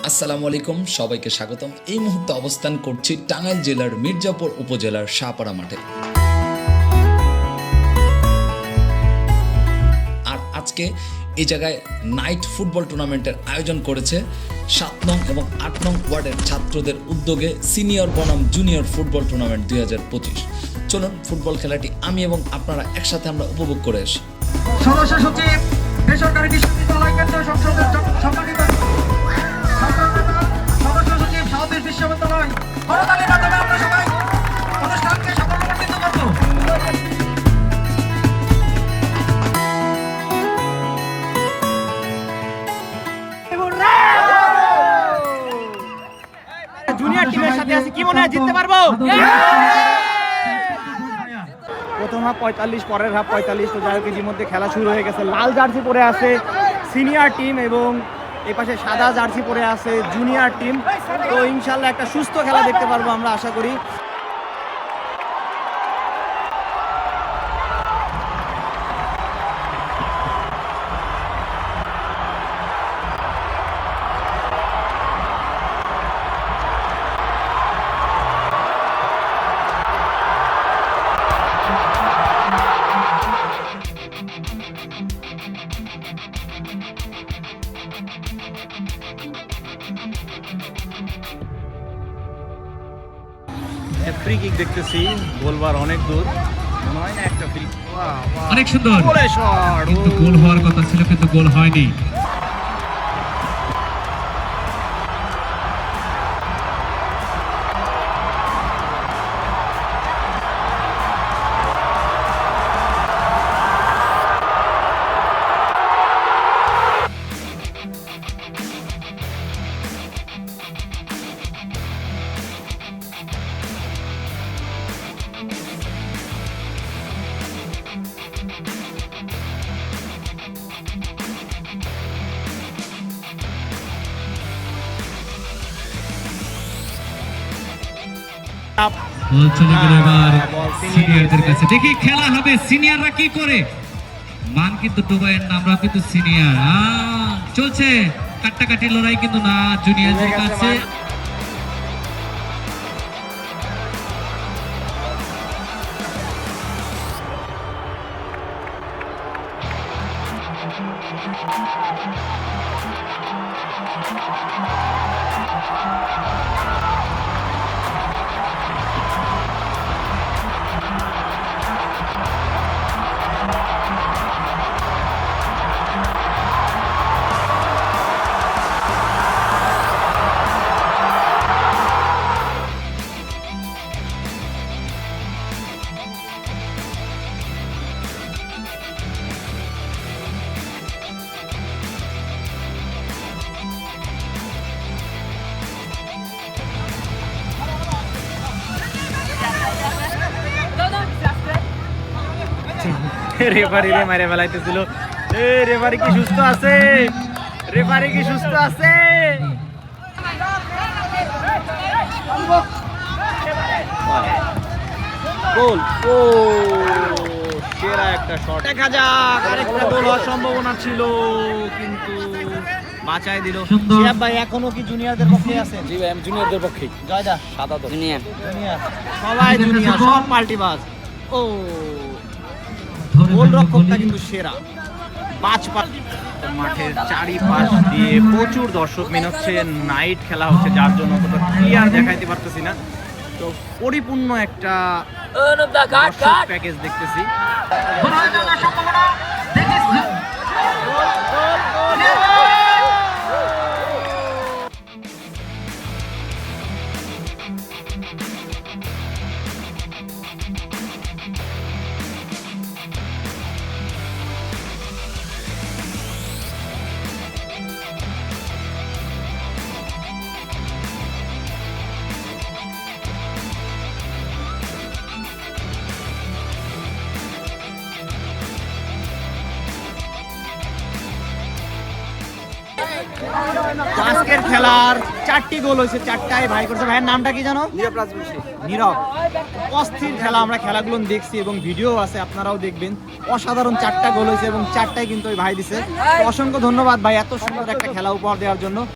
আসসালামু আলাইকুম, সবাইকে স্বাগতম। এই মুহূর্তে অবস্থান করছি টাঙ্গাইল জেলার মির্জাপুর উপজেলার শাহপাড়া মাঠে। আর আজকে এই জায়গায় নাইট ফুটবল টুর্নামেন্টের আয়োজন করেছে 7 নং এবং 8 নং ওয়ার্ডের ছাত্রদের উদ্যোগে সিনিয়র বনাম জুনিয়র ফুটবল টুর্নামেন্ট 2025। চলুন ফুটবল খেলাটি আমি এবং আপনারা একসাথে আমরা উপভোগ করে আসি। সদস্য সচিব বেসরকারি বিশ্ববিদ্যালয় কেন্দ্রীয় সংসদের সম্মানিত সদস্য সচিব সাউথ বিশ্ববিদ্যালয় করতালির মাধ্যমে আমরা সবাই অনুষ্ঠানকে সাফল্যমণ্ডিত করব। জুনিয়র টিমের সাথে আছে, কি মনে হয় জিততে পারবো? প্রথম হাফ 45, পরের হাফ 45। তো যাই হোক, ইতিমধ্যে খেলা শুরু হয়ে গেছে। লাল জার্সি পরে আছে সিনিয়র টিম এবং এই পাশে সাদা জার্সি পরে আছে জুনিয়র টিম। তো ইনশাল্লাহ একটা সুস্থ খেলা দেখতে পারবো আমরা আশা করি। ফ্রি কিক দেখতেছি, গোলবার অনেক দূর, মনে হয় না একটা ফ্রি। অনেক সুন্দর, কিন্তু গোল হওয়ার কথা ছিল, কিন্তু গোল হয়নি। বল চলে গেল এবার সিনিয়রদের কাছে। দেখি খেলা হবে, সিনিয়ররা কি করে। মান কিন্তু ডুবাইয়ের না, আমরা কিন্তু সিনিয়র। চলছে কাটাকাটি লড়াই, কিন্তু না জুনিয়রদের কাছে। রেফারি রে মারে ফেলাইতেছিল। রেফারি কি সুস্থ আছে? রেফারি কি সুস্থ আছে? গোল, ও সেরা একটা শট। দেখা যাক, আরেকটা গোল হওয়ার সম্ভাবনা ছিল, কিন্তু বাঁচাই দিল। শিহাব ভাই এখনো কি জুনিয়রদের পক্ষে আছেন? জি ভাই, আমি জুনিয়রদের পক্ষে। জয়দা সাদা তো জুনিয়র, সবাই জুনিয়র, সব পাল্টিবাজ। ও গোলরক্ষকটা কিন্তু সেরা। মাঠের চারিপাশ দিয়ে প্রচুর দর্শক, মেন হচ্ছে নাইট খেলা হচ্ছে, যার জন্য অতটা ক্লিয়ার দেখাইতে পারতেছি না। তো পরিপূর্ণ একটা প্যাকেজ দেখতেছি। আজকের খেলার 4টি গোল হয়েছে, 4টাই ভাই করছে। ভাইয়ের নামটা কি জানো? নীরব। অস্থির খেলা, আমরা খেলাগুলো দেখছি এবং ভিডিও আছে, আপনারাও দেখবেন। অসাধারণ 4টা গোল হয়েছে এবং 4টাই কিন্তু ওই ভাই দিছে। অসংখ্য ধন্যবাদ ভাই এত সুন্দর একটা খেলা উপহার দেওয়ার জন্য।